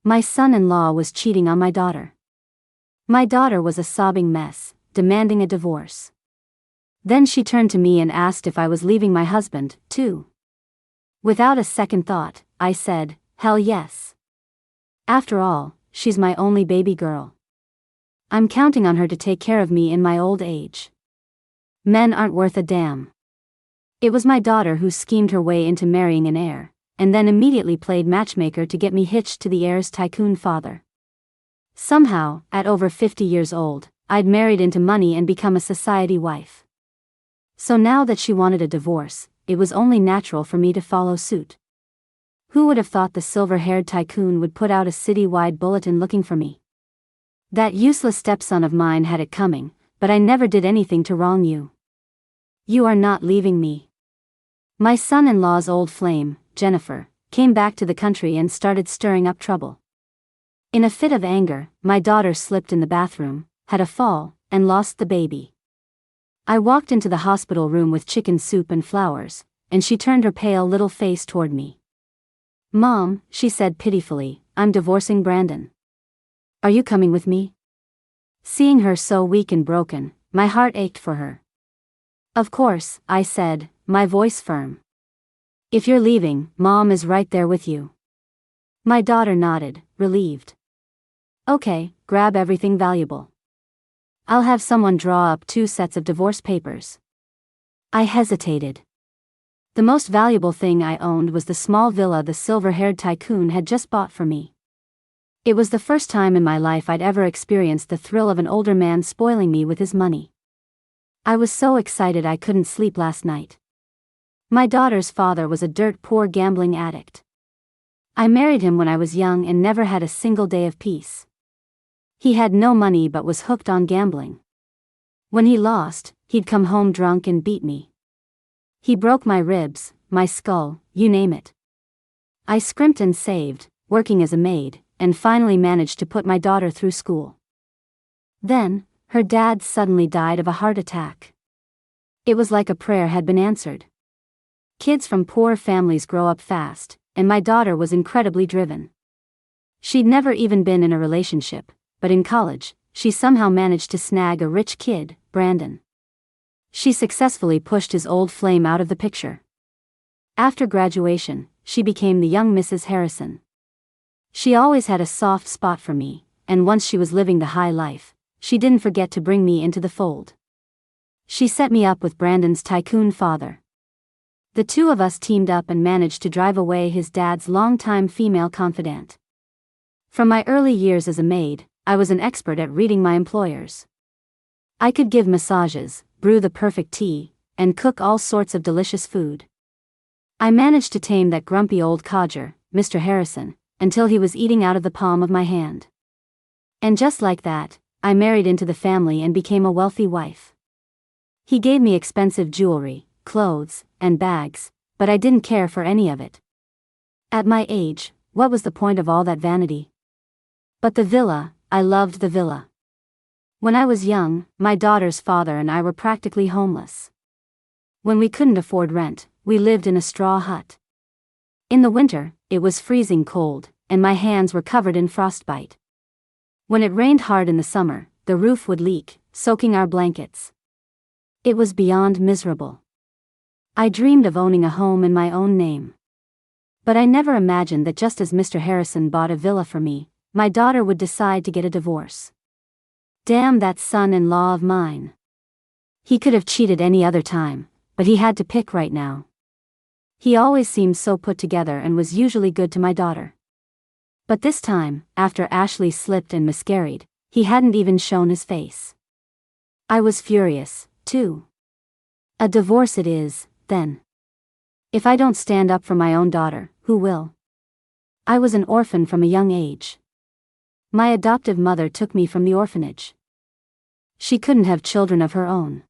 My son-in-law was cheating on my daughter. My daughter was a sobbing mess, demanding a divorce. Then she turned to me and asked if I was leaving my husband, too. Without a second thought, I said, hell yes. After all, she's my only baby girl. I'm counting on her to take care of me in my old age. Men aren't worth a damn. It was my daughter who schemed her way into marrying an heir, and then immediately played matchmaker to get me hitched to the heir's tycoon father. Somehow, at over 50 years old, I'd married into money and become a society wife. So now that she wanted a divorce, it was only natural for me to follow suit. Who would have thought the silver-haired tycoon would put out a city-wide bulletin looking for me? That useless stepson of mine had it coming, but I never did anything to wrong you. You are not leaving me. My son-in-law's old flame, Jennifer, came back to the country and started stirring up trouble. In a fit of anger, my daughter slipped in the bathroom, had a fall, and lost the baby. I walked into the hospital room with chicken soup and flowers, and she turned her pale little face toward me. Mom, she said pitifully, I'm divorcing Brandon. Are you coming with me? Seeing her so weak and broken, my heart ached for her. Of course, I said, my voice firm. If you're leaving, Mom is right there with you. My daughter nodded, relieved. Okay, grab everything valuable. I'll have someone draw up 2 sets of divorce papers. I hesitated. The most valuable thing I owned was the small villa the silver-haired tycoon had just bought for me. It was the first time in my life I'd ever experienced the thrill of an older man spoiling me with his money. I was so excited I couldn't sleep last night. My daughter's father was a dirt-poor gambling addict. I married him when I was young and never had a single day of peace. He had no money but was hooked on gambling. When he lost, he'd come home drunk and beat me. He broke my ribs, my skull, you name it. I scrimped and saved, working as a maid, and finally managed to put my daughter through school. Then, her dad suddenly died of a heart attack. It was like a prayer had been answered. Kids from poor families grow up fast, and my daughter was incredibly driven. She'd never even been in a relationship, but in college, she somehow managed to snag a rich kid, Brandon. She successfully pushed his old flame out of the picture. After graduation, she became the young Mrs. Harrison. She always had a soft spot for me, and once she was living the high life, she didn't forget to bring me into the fold. She set me up with Brandon's tycoon father. The two of us teamed up and managed to drive away his dad's longtime female confidant. From my early years as a maid, I was an expert at reading my employers. I could give massages, brew the perfect tea, and cook all sorts of delicious food. I managed to tame that grumpy old codger, Mr. Harrison, until he was eating out of the palm of my hand. And just like that, I married into the family and became a wealthy wife. He gave me expensive jewelry, clothes, and bags, but I didn't care for any of it. At my age, what was the point of all that vanity? But the villa, I loved the villa. When I was young, my daughter's father and I were practically homeless. When we couldn't afford rent, we lived in a straw hut. In the winter, it was freezing cold, and my hands were covered in frostbite. When it rained hard in the summer, the roof would leak, soaking our blankets. It was beyond miserable. I dreamed of owning a home in my own name. But I never imagined that just as Mr. Harrison bought a villa for me, my daughter would decide to get a divorce. Damn that son-in-law of mine. He could have cheated any other time, but he had to pick right now. He always seemed so put together and was usually good to my daughter. But this time, after Ashley slipped and miscarried, he hadn't even shown his face. I was furious, too. A divorce it is, then. If I don't stand up for my own daughter, who will? I was an orphan from a young age. My adoptive mother took me from the orphanage. She couldn't have children of her own.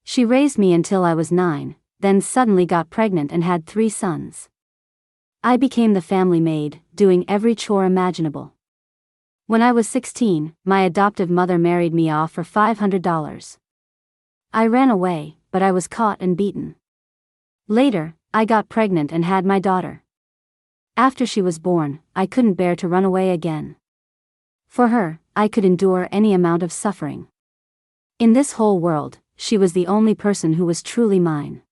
She raised me until I was 9, then suddenly got pregnant and had 3 sons. I became the family maid, doing every chore imaginable. When I was 16, my adoptive mother married me off for $500. I ran away, but I was caught and beaten. Later, I got pregnant and had my daughter. After she was born, I couldn't bear to run away again. For her, I could endure any amount of suffering. In this whole world, she was the only person who was truly mine.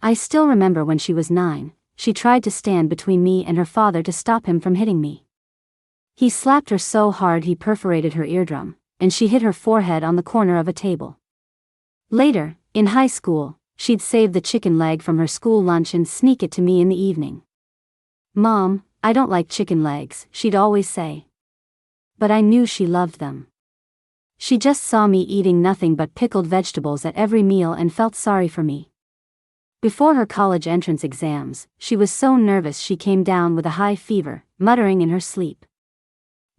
I still remember when she was 9, she tried to stand between me and her father to stop him from hitting me. He slapped her so hard he perforated her eardrum, and she hit her forehead on the corner of a table. Later, in high school, she'd save the chicken leg from her school lunch and sneak it to me in the evening. "Mom, I don't like chicken legs," she'd always say. But I knew she loved them. She just saw me eating nothing but pickled vegetables at every meal and felt sorry for me. Before her college entrance exams, she was so nervous she came down with a high fever, muttering in her sleep,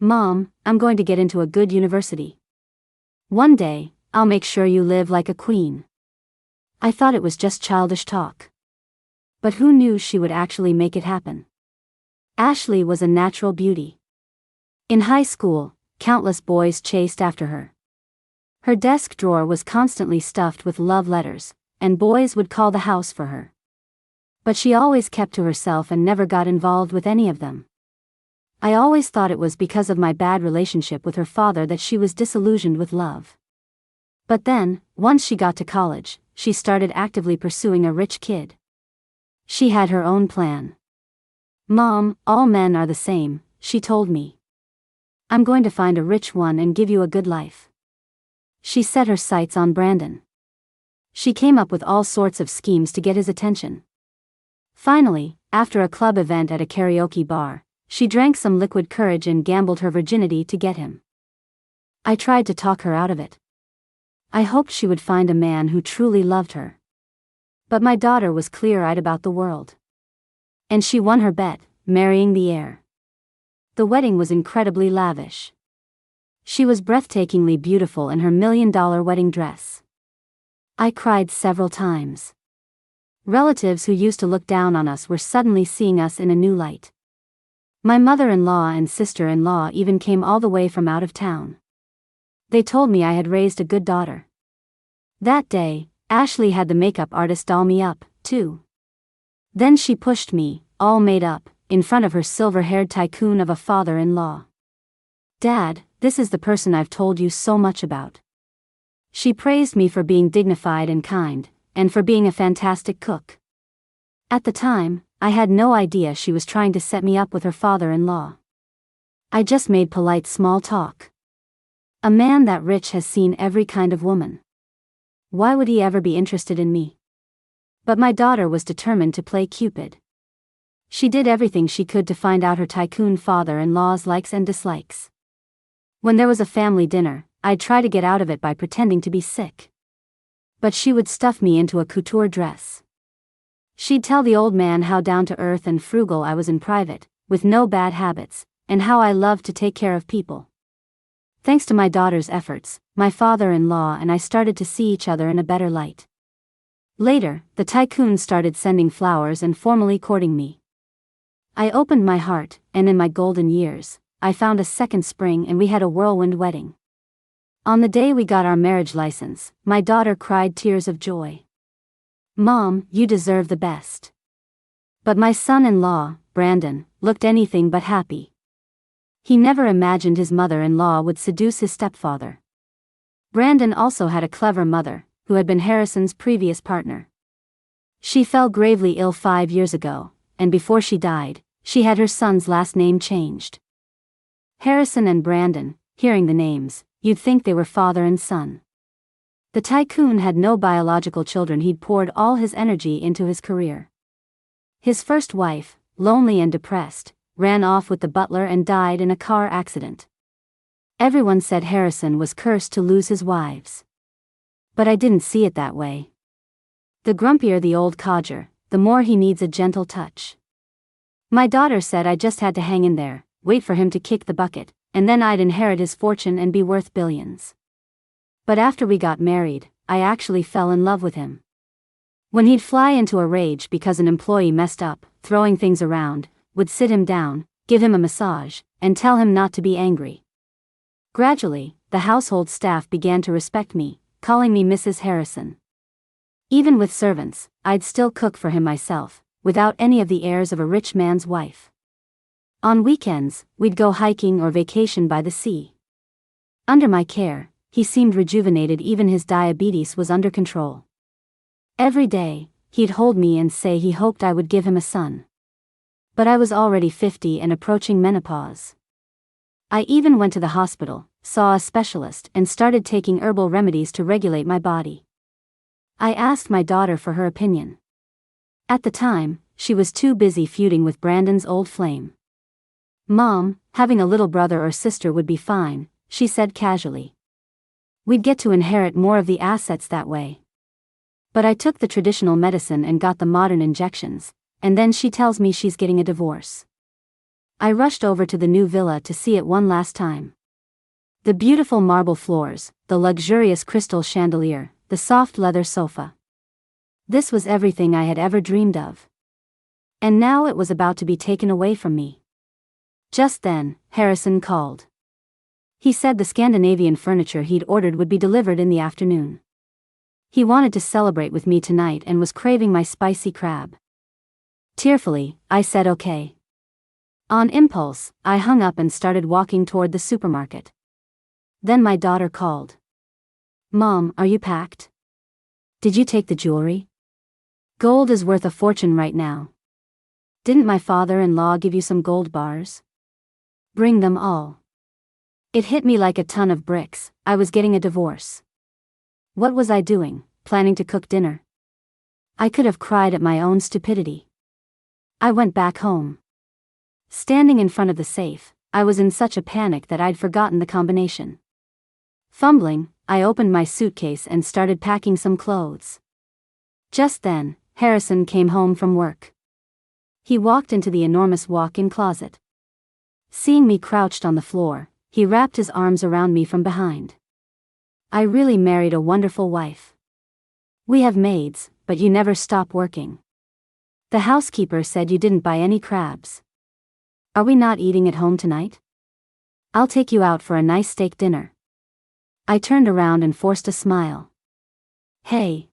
"Mom, I'm going to get into a good university. One day, I'll make sure you live like a queen." I thought it was just childish talk. But who knew she would actually make it happen? Ashley was a natural beauty. In high school, countless boys chased after her. Her desk drawer was constantly stuffed with love letters, and boys would call the house for her. But she always kept to herself and never got involved with any of them. I always thought it was because of my bad relationship with her father that she was disillusioned with love. But then, once she got to college, she started actively pursuing a rich kid. She had her own plan. "Mom, all men are the same," she told me. "I'm going to find a rich one and give you a good life." She set her sights on Brandon. She came up with all sorts of schemes to get his attention. Finally, after a club event at a karaoke bar, she drank some liquid courage and gambled her virginity to get him. I tried to talk her out of it. I hoped she would find a man who truly loved her. But my daughter was clear-eyed about the world. And she won her bet, marrying the heir. The wedding was incredibly lavish. She was breathtakingly beautiful in her $1 million wedding dress. I cried several times. Relatives who used to look down on us were suddenly seeing us in a new light. My mother-in-law and sister-in-law even came all the way from out of town. They told me I had raised a good daughter. That day, Ashley had the makeup artist doll me up, too. Then she pushed me, all made up, in front of her silver-haired tycoon of a father-in-law. "Dad, this is the person I've told you so much about." She praised me for being dignified and kind, and for being a fantastic cook. At the time, I had no idea she was trying to set me up with her father-in-law. I just made polite small talk. A man that rich has seen every kind of woman. Why would he ever be interested in me? But my daughter was determined to play Cupid. She did everything she could to find out her tycoon father-in-law's likes and dislikes. When there was a family dinner, I'd try to get out of it by pretending to be sick. But she would stuff me into a couture dress. She'd tell the old man how down-to-earth and frugal I was in private, with no bad habits, and how I loved to take care of people. Thanks to my daughter's efforts, my father-in-law and I started to see each other in a better light. Later, the tycoon started sending flowers and formally courting me. I opened my heart, and in my golden years, I found a second spring and we had a whirlwind wedding. On the day we got our marriage license, my daughter cried tears of joy. "Mom, you deserve the best." But my son-in-law, Brandon, looked anything but happy. He never imagined his mother-in-law would seduce his stepfather. Brandon also had a clever mother, who had been Harrison's previous partner. She fell gravely ill 5 years ago, and before she died, she had her son's last name changed. Harrison and Brandon, hearing the names, you'd think they were father and son. The tycoon had no biological children. He'd poured all his energy into his career. His first wife, lonely and depressed, ran off with the butler and died in a car accident. Everyone said Harrison was cursed to lose his wives. But I didn't see it that way. The grumpier the old codger, the more he needs a gentle touch. My daughter said I just had to hang in there, wait for him to kick the bucket, and then I'd inherit his fortune and be worth billions. But after we got married, I actually fell in love with him. When he'd fly into a rage because an employee messed up, throwing things around, would sit him down, give him a massage, and tell him not to be angry. Gradually, the household staff began to respect me, calling me Mrs. Harrison. Even with servants, I'd still cook for him myself, without any of the airs of a rich man's wife. On weekends, we'd go hiking or vacation by the sea. Under my care, he seemed rejuvenated, even his diabetes was under control. Every day, he'd hold me and say he hoped I would give him a son. But I was already 50 and approaching menopause. I even went to the hospital, saw a specialist, and started taking herbal remedies to regulate my body. I asked my daughter for her opinion. At the time, she was too busy feuding with Brandon's old flame. "Mom, having a little brother or sister would be fine," she said casually. "We'd get to inherit more of the assets that way." But I took the traditional medicine and got the modern injections, and then she tells me she's getting a divorce. I rushed over to the new villa to see it one last time. The beautiful marble floors, the luxurious crystal chandelier, the soft leather sofa. This was everything I had ever dreamed of. And now it was about to be taken away from me. Just then, Harrison called. He said the Scandinavian furniture he'd ordered would be delivered in the afternoon. He wanted to celebrate with me tonight and was craving my spicy crab. Tearfully, I said okay. On impulse, I hung up and started walking toward the supermarket. Then my daughter called. "Mom, are you packed? Did you take the jewelry? Gold is worth a fortune right now. Didn't my father-in-law give you some gold bars? Bring them all." It hit me like a ton of bricks. I was getting a divorce. What was I doing, planning to cook dinner? I could have cried at my own stupidity. I went back home. Standing in front of the safe, I was in such a panic that I'd forgotten the combination. Fumbling, I opened my suitcase and started packing some clothes. Just then, Harrison came home from work. He walked into the enormous walk-in closet. Seeing me crouched on the floor, he wrapped his arms around me from behind. "I really married a wonderful wife. We have maids, but you never stop working. The housekeeper said you didn't buy any crabs. Are we not eating at home tonight? I'll take you out for a nice steak dinner." I turned around and forced a smile. "Hey.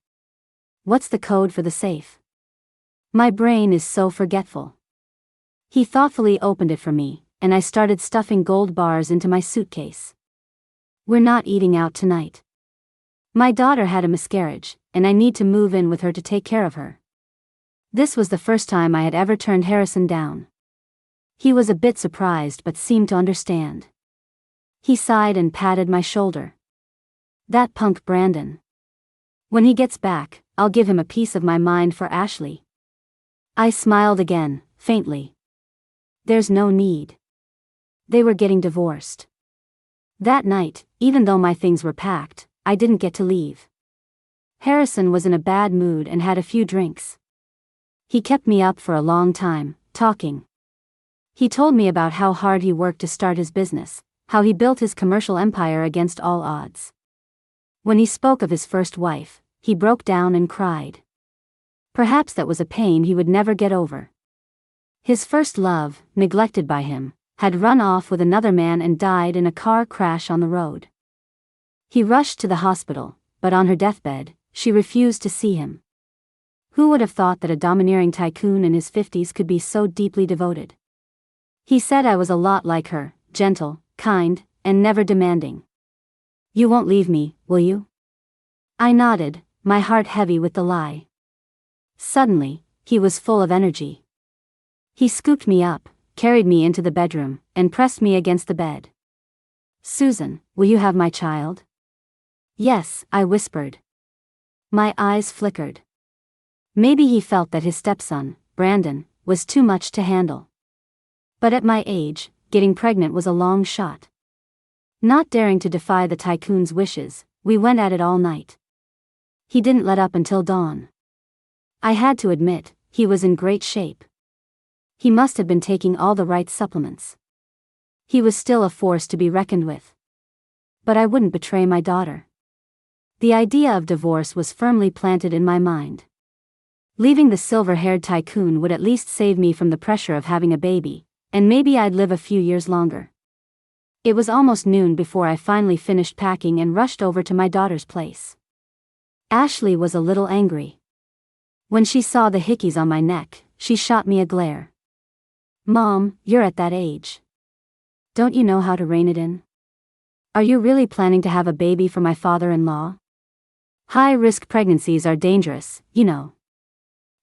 What's the code for the safe? My brain is so forgetful." He thoughtfully opened it for me, and I started stuffing gold bars into my suitcase. "We're not eating out tonight. My daughter had a miscarriage, and I need to move in with her to take care of her." This was the first time I had ever turned Harrison down. He was a bit surprised but seemed to understand. He sighed and patted my shoulder. "That punk Brandon. When he gets back, I'll give him a piece of my mind for Ashley." I smiled again, faintly. There's no need. They were getting divorced. That night, even though my things were packed, I didn't get to leave. Harrison was in a bad mood and had a few drinks. He kept me up for a long time, talking. He told me about how hard he worked to start his business, how he built his commercial empire against all odds. When he spoke of his first wife, he broke down and cried. Perhaps that was a pain he would never get over. His first love, neglected by him, had run off with another man and died in a car crash on the road. He rushed to the hospital, but on her deathbed, she refused to see him. Who would have thought that a domineering tycoon in his 50s could be so deeply devoted? He said I was a lot like her, gentle, kind, and never demanding. "You won't leave me, will you?" I nodded, my heart heavy with the lie. Suddenly, he was full of energy. He scooped me up, carried me into the bedroom, and pressed me against the bed. "Susan, will you have my child?" "Yes," I whispered. My eyes flickered. Maybe he felt that his stepson, Brandon, was too much to handle. But at my age, getting pregnant was a long shot. Not daring to defy the tycoon's wishes, we went at it all night. He didn't let up until dawn. I had to admit, he was in great shape. He must have been taking all the right supplements. He was still a force to be reckoned with. But I wouldn't betray my daughter. The idea of divorce was firmly planted in my mind. Leaving the silver-haired tycoon would at least save me from the pressure of having a baby, and maybe I'd live a few years longer. It was almost noon before I finally finished packing and rushed over to my daughter's place. Ashley was a little angry. When she saw the hickeys on my neck, she shot me a glare. Mom, you're at that age. Don't you know how to rein it in? Are you really planning to have a baby for my father-in-law? High-risk pregnancies are dangerous, you know.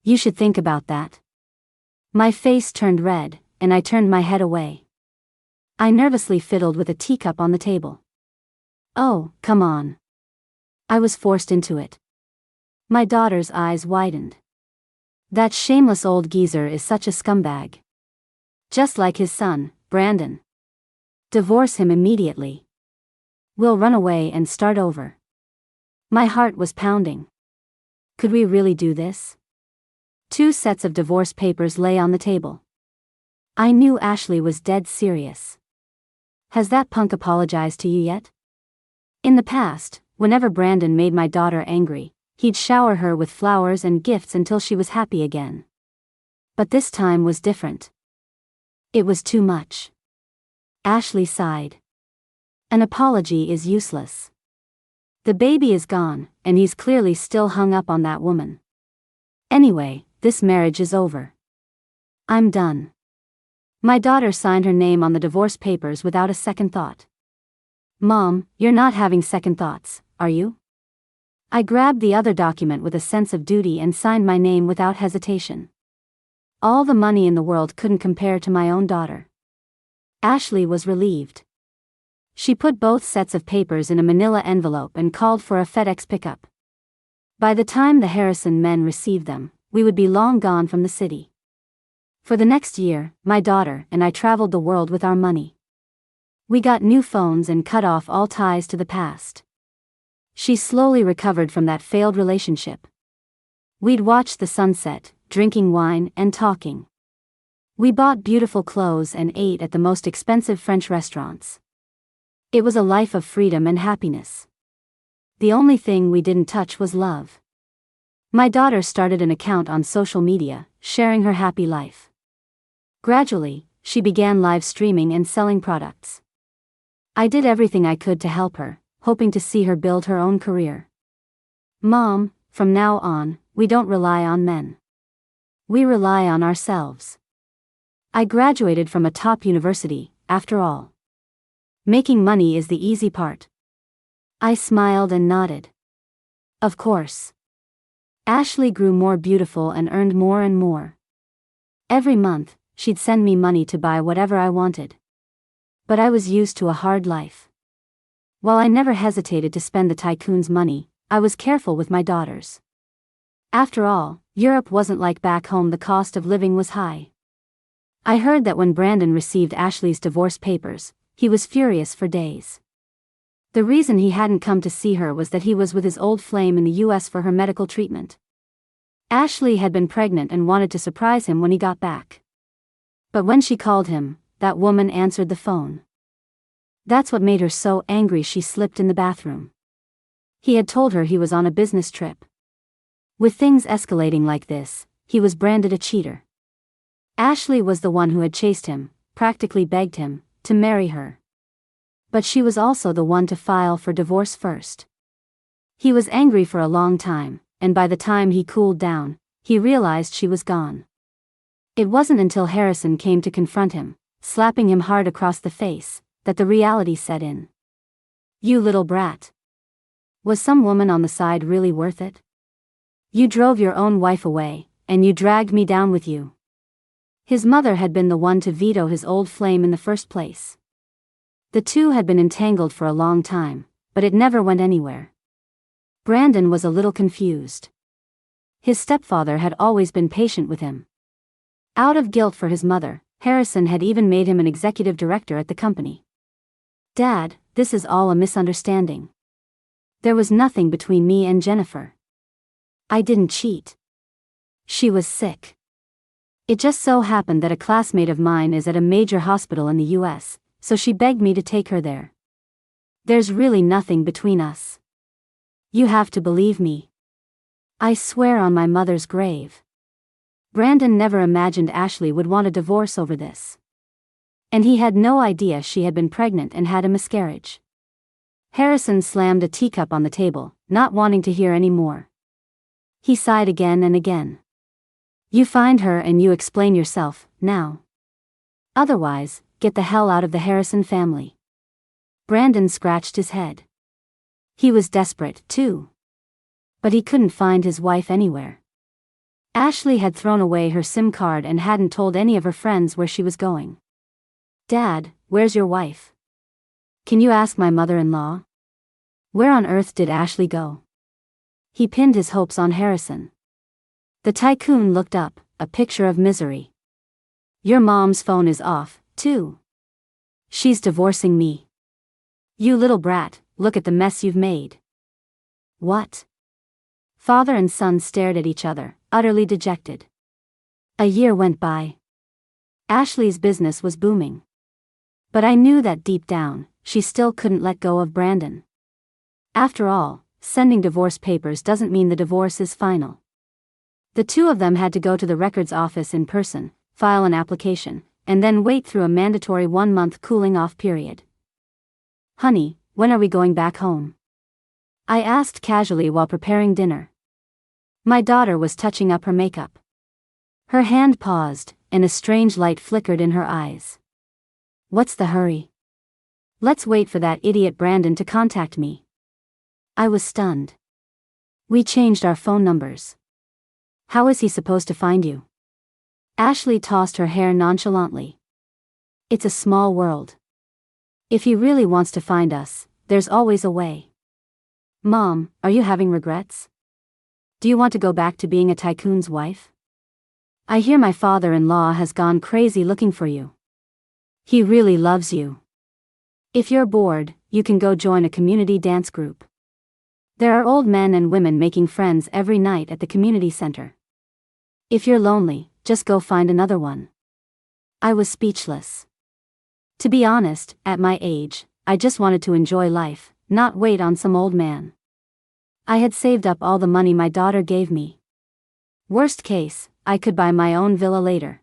You should think about that. My face turned red, and I turned my head away. I nervously fiddled with a teacup on the table. Oh, come on. I was forced into it. My daughter's eyes widened. That shameless old geezer is such a scumbag. Just like his son, Brandon. Divorce him immediately. We'll run away and start over. My heart was pounding. Could we really do this? 2 sets of divorce papers lay on the table. I knew Ashley was dead serious. Has that punk apologized to you yet? In the past, whenever Brandon made my daughter angry, he'd shower her with flowers and gifts until she was happy again. But this time was different. It was too much. Ashley sighed. An apology is useless. The baby is gone, and he's clearly still hung up on that woman. Anyway, this marriage is over. I'm done. My daughter signed her name on the divorce papers without a second thought. Mom, you're not having second thoughts, are you? I grabbed the other document with a sense of duty and signed my name without hesitation. All the money in the world couldn't compare to my own daughter. Ashley was relieved. She put both sets of papers in a manila envelope and called for a FedEx pickup. By the time the Harrison men received them, we would be long gone from the city. For the next year, my daughter and I traveled the world with our money. We got new phones and cut off all ties to the past. She slowly recovered from that failed relationship. We'd watch the sunset, drinking wine and talking. We bought beautiful clothes and ate at the most expensive French restaurants. It was a life of freedom and happiness. The only thing we didn't touch was love. My daughter started an account on social media, sharing her happy life. Gradually, she began live streaming and selling products. I did everything I could to help her, hoping to see her build her own career. Mom, from now on, we don't rely on men. We rely on ourselves. I graduated from a top university, after all. Making money is the easy part. I smiled and nodded. Of course. Ashley grew more beautiful and earned more and more. Every month, she'd send me money to buy whatever I wanted. But I was used to a hard life. While I never hesitated to spend the tycoon's money, I was careful with my daughters. After all, Europe wasn't like back home. The cost of living was high. I heard that when Brandon received Ashley's divorce papers, he was furious for days. The reason he hadn't come to see her was that he was with his old flame in the US for her medical treatment. Ashley had been pregnant and wanted to surprise him when he got back. But when she called him, that woman answered the phone. That's what made her so angry. She slipped in the bathroom. He had told her he was on a business trip. With things escalating like this, he was branded a cheater. Ashley was the one who had chased him, practically begged him to marry her. But she was also the one to file for divorce first. He was angry for a long time, and by the time he cooled down, he realized she was gone. It wasn't until Harrison came to confront him, slapping him hard across the face, that the reality set in. You little brat. Was some woman on the side really worth it? You drove your own wife away, and you dragged me down with you. His mother had been the one to veto his old flame in the first place. The two had been entangled for a long time, but it never went anywhere. Brandon was a little confused. His stepfather had always been patient with him. Out of guilt for his mother, Harrison had even made him an executive director at the company. Dad, this is all a misunderstanding. There was nothing between me and Jennifer. I didn't cheat. She was sick. It just so happened that a classmate of mine is at a major hospital in the US, so she begged me to take her there. There's really nothing between us. You have to believe me. I swear on my mother's grave. Brandon never imagined Ashley would want a divorce over this. And he had no idea she had been pregnant and had a miscarriage. Harrison slammed a teacup on the table, not wanting to hear any more. He sighed again and again. You find her and you explain yourself, now. Otherwise, get the hell out of the Harrison family. Brandon scratched his head. He was desperate, too. But he couldn't find his wife anywhere. Ashley had thrown away her SIM card and hadn't told any of her friends where she was going. Dad, where's your wife? Can you ask my mother-in-law? Where on earth did Ashley go? He pinned his hopes on Harrison. The tycoon looked up, a picture of misery. Your mom's phone is off, too. She's divorcing me. You little brat, look at the mess you've made. What? Father and son stared at each other, utterly dejected. A year went by. Ashley's business was booming. But I knew that deep down, she still couldn't let go of Brandon. After all, sending divorce papers doesn't mean the divorce is final. The two of them had to go to the records office in person, file an application, and then wait through a mandatory 1-month cooling-off period. Honey, when are we going back home? I asked casually while preparing dinner. My daughter was touching up her makeup. Her hand paused, and a strange light flickered in her eyes. What's the hurry? Let's wait for that idiot Brandon to contact me. I was stunned. We changed our phone numbers. How is he supposed to find you? Ashley tossed her hair nonchalantly. It's a small world. If he really wants to find us, there's always a way. Mom, are you having regrets? Do you want to go back to being a tycoon's wife? I hear my father-in-law has gone crazy looking for you. He really loves you. If you're bored, you can go join a community dance group. There are old men and women making friends every night at the community center. If you're lonely, just go find another one. I was speechless. To be honest, at my age, I just wanted to enjoy life, not wait on some old man. I had saved up all the money my daughter gave me. Worst case, I could buy my own villa later.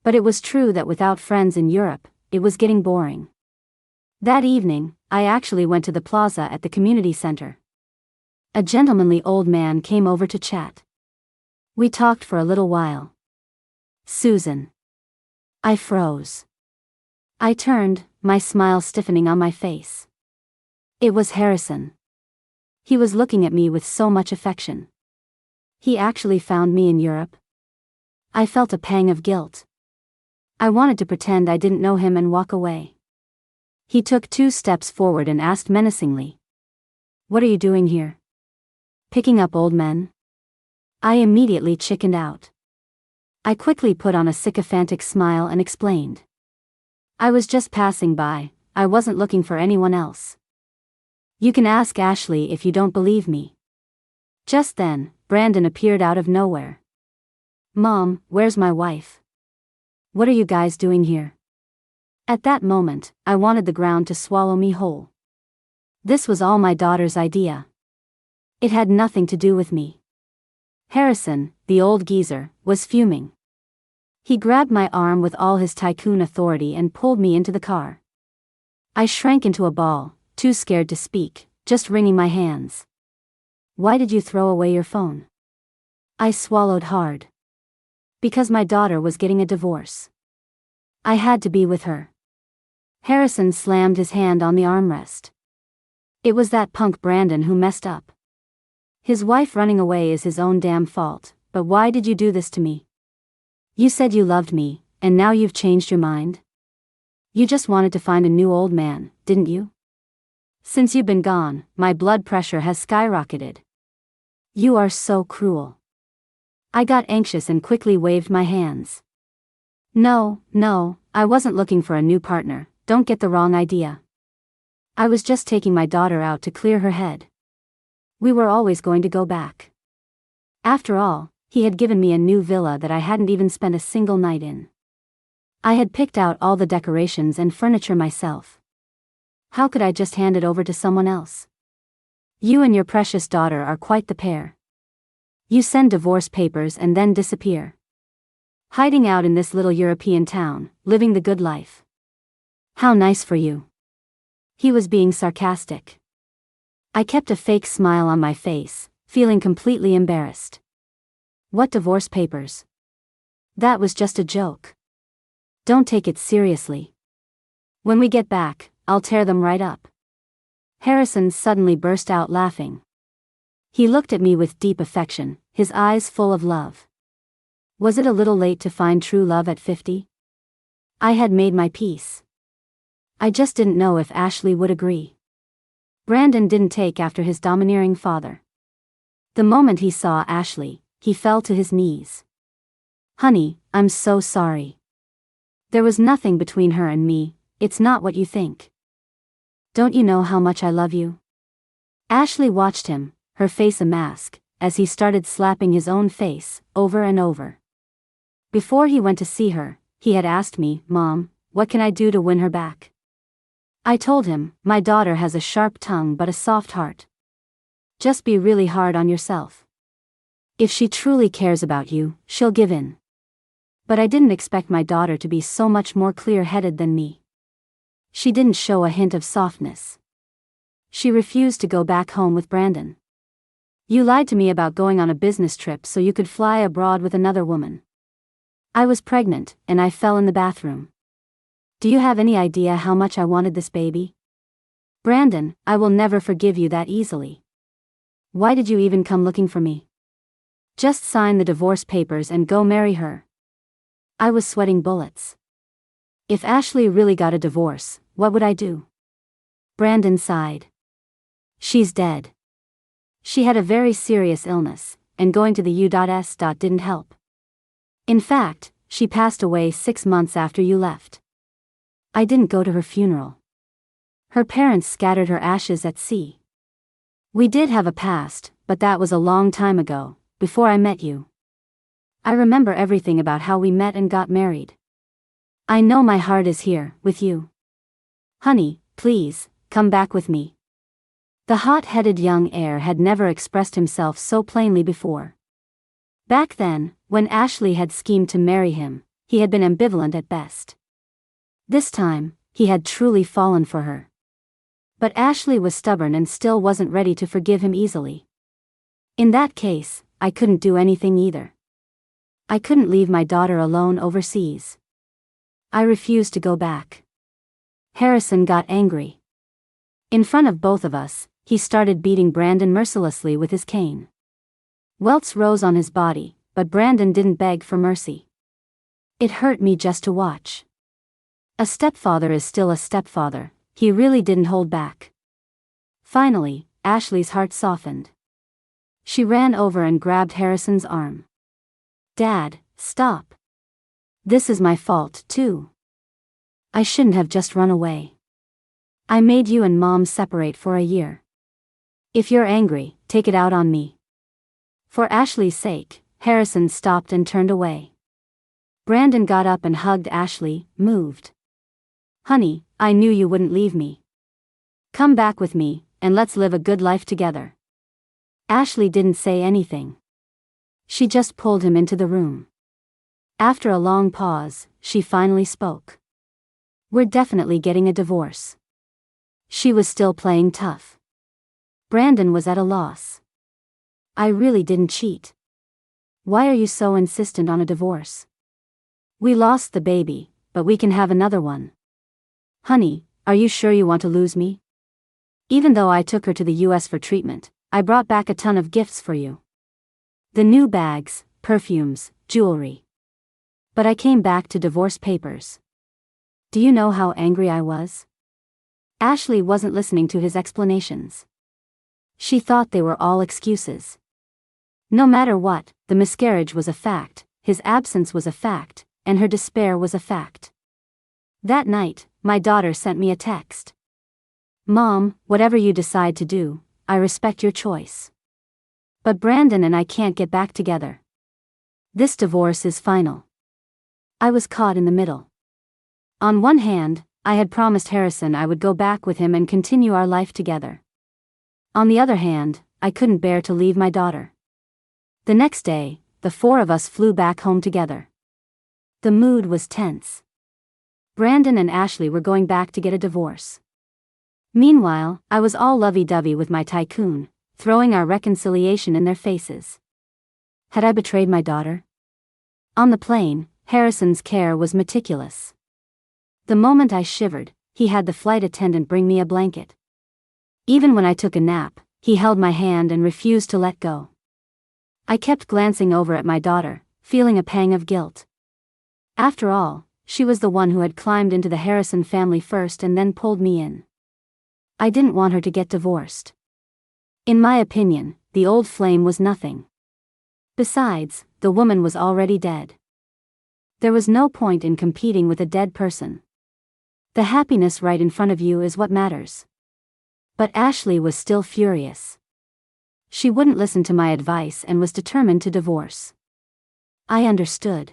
But it was true that without friends in Europe, it was getting boring. That evening, I actually went to the plaza at the community center. A gentlemanly old man came over to chat. We talked for a little while. Susan. I froze. I turned, my smile stiffening on my face. It was Harrison. He was looking at me with so much affection. He actually found me in Europe. I felt a pang of guilt. I wanted to pretend I didn't know him and walk away. He took 2 steps forward and asked menacingly. What are you doing here? Picking up old men? I immediately chickened out. I quickly put on a sycophantic smile and explained. I was just passing by, I wasn't looking for anyone else. You can ask Ashley if you don't believe me. Just then, Brandon appeared out of nowhere. Mom, where's my wife? What are you guys doing here? At that moment, I wanted the ground to swallow me whole. This was all my daughter's idea. It had nothing to do with me. Harrison, the old geezer, was fuming. He grabbed my arm with all his tycoon authority and pulled me into the car. I shrank into a ball, too scared to speak, just wringing my hands. Why did you throw away your phone? I swallowed hard. Because my daughter was getting a divorce. I had to be with her. Harrison slammed his hand on the armrest. It was that punk Brandon who messed up. His wife running away is his own damn fault, but why did you do this to me? You said you loved me, and now you've changed your mind? You just wanted to find a new old man, didn't you? Since you've been gone, my blood pressure has skyrocketed. You are so cruel. I got anxious and quickly waved my hands. No, I wasn't looking for a new partner, don't get the wrong idea. I was just taking my daughter out to clear her head. We were always going to go back. After all, he had given me a new villa that I hadn't even spent a single night in. I had picked out all the decorations and furniture myself. How could I just hand it over to someone else? You and your precious daughter are quite the pair. You send divorce papers and then disappear. Hiding out in this little European town, living the good life. How nice for you. He was being sarcastic. I kept a fake smile on my face, feeling completely embarrassed. What divorce papers? That was just a joke. Don't take it seriously. When we get back, I'll tear them right up." Harrison suddenly burst out laughing. He looked at me with deep affection, his eyes full of love. Was it a little late to find true love at 50? I had made my peace. I just didn't know if Ashley would agree. Brandon didn't take after his domineering father. The moment he saw Ashley, he fell to his knees. "Honey, I'm so sorry. There was nothing between her and me, it's not what you think. Don't you know how much I love you?" Ashley watched him, her face a mask, as he started slapping his own face, over and over. Before he went to see her, he had asked me, "Mom, what can I do to win her back?" I told him, "My daughter has a sharp tongue but a soft heart. Just be really hard on yourself. If she truly cares about you, she'll give in." But I didn't expect my daughter to be so much more clear-headed than me. She didn't show a hint of softness. She refused to go back home with Brandon. "You lied to me about going on a business trip so you could fly abroad with another woman. I was pregnant, and I fell in the bathroom. Do you have any idea how much I wanted this baby? Brandon, I will never forgive you that easily. Why did you even come looking for me? Just sign the divorce papers and go marry her." I was sweating bullets. If Ashley really got a divorce, what would I do? Brandon sighed. "She's dead. She had a very serious illness, and going to the U.S. didn't help. In fact, she passed away 6 months after you left. I didn't go to her funeral. Her parents scattered her ashes at sea. We did have a past, but that was a long time ago, before I met you. I remember everything about how we met and got married. I know my heart is here, with you. Honey, please, come back with me." The hot-headed young heir had never expressed himself so plainly before. Back then, when Ashley had schemed to marry him, he had been ambivalent at best. This time, he had truly fallen for her. But Ashley was stubborn and still wasn't ready to forgive him easily. In that case, I couldn't do anything either. I couldn't leave my daughter alone overseas. I refused to go back. Harrison got angry. In front of both of us, he started beating Brandon mercilessly with his cane. Welts rose on his body, but Brandon didn't beg for mercy. It hurt me just to watch. A stepfather is still a stepfather, he really didn't hold back. Finally, Ashley's heart softened. She ran over and grabbed Harrison's arm. "Dad, stop. This is my fault, too. I shouldn't have just run away. I made you and Mom separate for a year. If you're angry, take it out on me." For Ashley's sake, Harrison stopped and turned away. Brandon got up and hugged Ashley, moved. "Honey, I knew you wouldn't leave me. Come back with me, and let's live a good life together." Ashley didn't say anything. She just pulled him into the room. After a long pause, she finally spoke. "We're definitely getting a divorce." She was still playing tough. Brandon was at a loss. "I really didn't cheat. Why are you so insistent on a divorce? We lost the baby, but we can have another one. Honey, are you sure you want to lose me? Even though I took her to the U.S. for treatment, I brought back a ton of gifts for you. The new bags, perfumes, jewelry. But I came back to divorce papers. Do you know how angry I was?" Ashley wasn't listening to his explanations. She thought they were all excuses. No matter what, the miscarriage was a fact, his absence was a fact, and her despair was a fact. That night, my daughter sent me a text. "Mom, whatever you decide to do, I respect your choice. But Brandon and I can't get back together. This divorce is final." I was caught in the middle. On one hand, I had promised Harrison I would go back with him and continue our life together. On the other hand, I couldn't bear to leave my daughter. The next day, the 4 of us flew back home together. The mood was tense. Brandon and Ashley were going back to get a divorce. Meanwhile, I was all lovey-dovey with my tycoon, throwing our reconciliation in their faces. Had I betrayed my daughter? On the plane, Harrison's care was meticulous. The moment I shivered, he had the flight attendant bring me a blanket. Even when I took a nap, he held my hand and refused to let go. I kept glancing over at my daughter, feeling a pang of guilt. After all, she was the one who had climbed into the Harrison family first and then pulled me in. I didn't want her to get divorced. In my opinion, the old flame was nothing. Besides, the woman was already dead. There was no point in competing with a dead person. The happiness right in front of you is what matters. But Ashley was still furious. She wouldn't listen to my advice and was determined to divorce. I understood.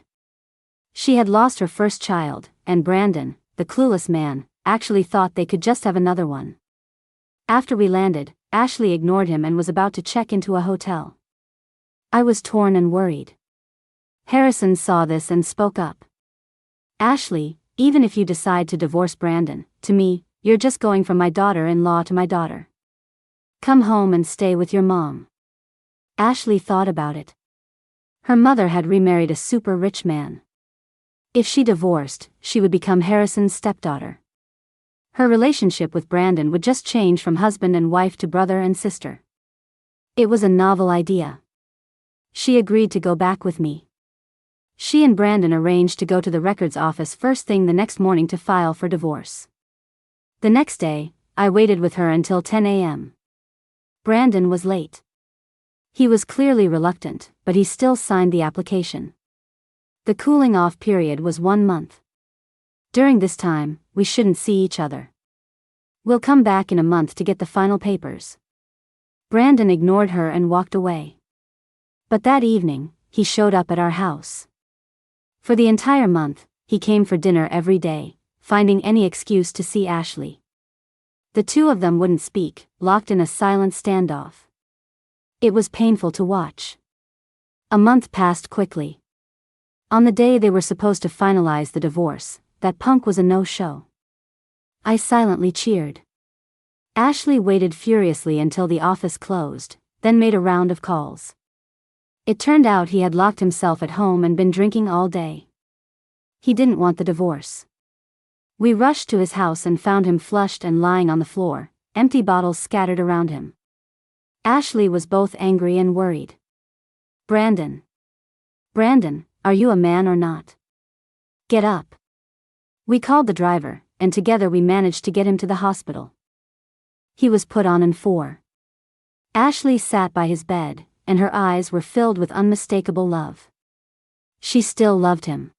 She had lost her first child, and Brandon, the clueless man, actually thought they could just have another one. After we landed, Ashley ignored him and was about to check into a hotel. I was torn and worried. Harrison saw this and spoke up. Ashley, even if you decide to divorce Brandon, to me, you're just going from my daughter-in-law to my daughter. Come home and stay with your mom. Ashley thought about it. Her mother had remarried a super rich man. If she divorced, she would become Harrison's stepdaughter. Her relationship with Brandon would just change from husband and wife to brother and sister. It was a novel idea. She agreed to go back with me. She and Brandon arranged to go to the records office first thing the next morning to file for divorce. The next day, I waited with her until 10 a.m. Brandon was late. He was clearly reluctant, but he still signed the application. The cooling-off period was 1 month. During this time, we shouldn't see each other. We'll come back in a month to get the final papers. Brandon ignored her and walked away. But that evening, he showed up at our house. For the entire month, he came for dinner every day, finding any excuse to see Ashley. The two of them wouldn't speak, locked in a silent standoff. It was painful to watch. A month passed quickly. On the day they were supposed to finalize the divorce, that punk was a no-show. I silently cheered. Ashley waited furiously until the office closed, then made a round of calls. It turned out he had locked himself at home and been drinking all day. He didn't want the divorce. We rushed to his house and found him flushed and lying on the floor, empty bottles scattered around him. Ashley was both angry and worried. Brandon, are you a man or not? Get up. We called the driver, and together we managed to get him to the hospital. He was put on N4. Ashley sat by his bed, and her eyes were filled with unmistakable love. She still loved him.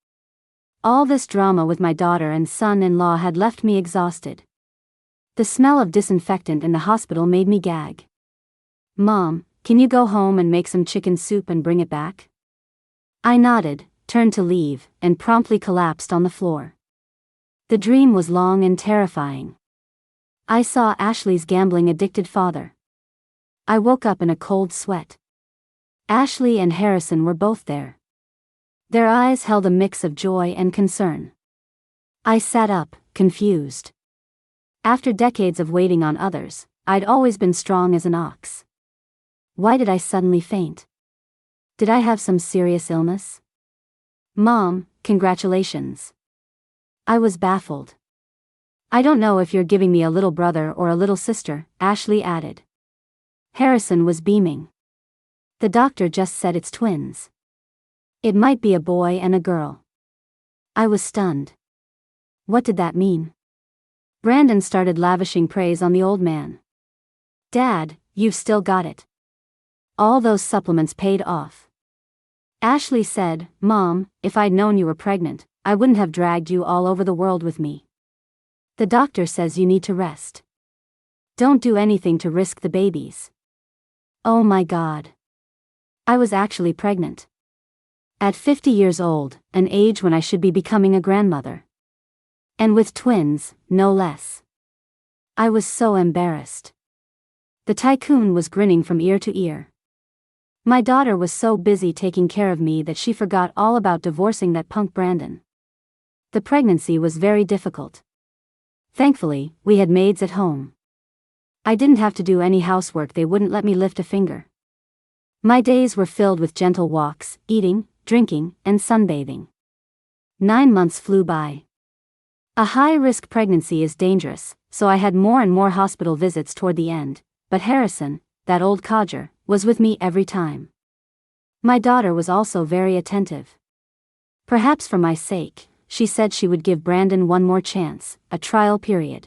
All this drama with my daughter and son-in-law had left me exhausted. The smell of disinfectant in the hospital made me gag. Mom, can you go home and make some chicken soup and bring it back? I nodded, turned to leave, and promptly collapsed on the floor. The dream was long and terrifying. I saw Ashley's gambling-addicted father. I woke up in a cold sweat. Ashley and Harrison were both there. Their eyes held a mix of joy and concern. I sat up, confused. After decades of waiting on others, I'd always been strong as an ox. Why did I suddenly faint? Did I have some serious illness? Mom, congratulations. I was baffled. I don't know if you're giving me a little brother or a little sister, Ashley added. Harrison was beaming. The doctor just said it's twins. It might be a boy and a girl. I was stunned. What did that mean? Brandon started lavishing praise on the old man. Dad, you've still got it. All those supplements paid off. Ashley said, Mom, if I'd known you were pregnant, I wouldn't have dragged you all over the world with me. The doctor says you need to rest. Don't do anything to risk the babies. Oh my God. I was actually pregnant. At 50 years old, an age when I should be becoming a grandmother. And with twins, no less. I was so embarrassed. The tycoon was grinning from ear to ear. My daughter was so busy taking care of me that she forgot all about divorcing that punk Brandon. The pregnancy was very difficult. Thankfully, we had maids at home. I didn't have to do any housework, they wouldn't let me lift a finger. My days were filled with gentle walks, eating, drinking, and sunbathing. 9 months flew by. A high-risk pregnancy is dangerous, so I had more and more hospital visits toward the end, but Harrison, that old codger, was with me every time. My daughter was also very attentive. Perhaps for my sake, she said she would give Brandon one more chance, a trial period.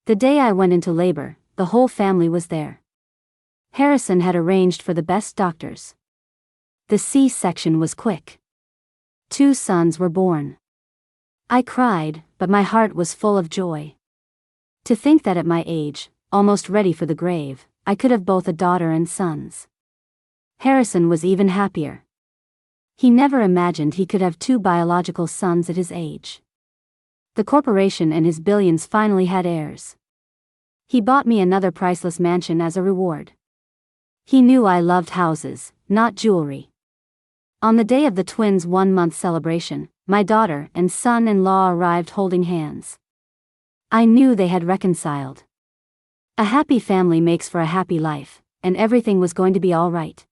The day I went into labor, the whole family was there. Harrison had arranged for the best doctors. The C-section was quick. 2 sons were born. I cried, but my heart was full of joy. To think that at my age, almost ready for the grave, I could have both a daughter and sons. Harrison was even happier. He never imagined he could have 2 biological sons at his age. The corporation and his billions finally had heirs. He bought me another priceless mansion as a reward. He knew I loved houses, not jewelry. On the day of the twins' 1-month celebration, my daughter and son-in-law arrived holding hands. I knew they had reconciled. A happy family makes for a happy life, and everything was going to be all right.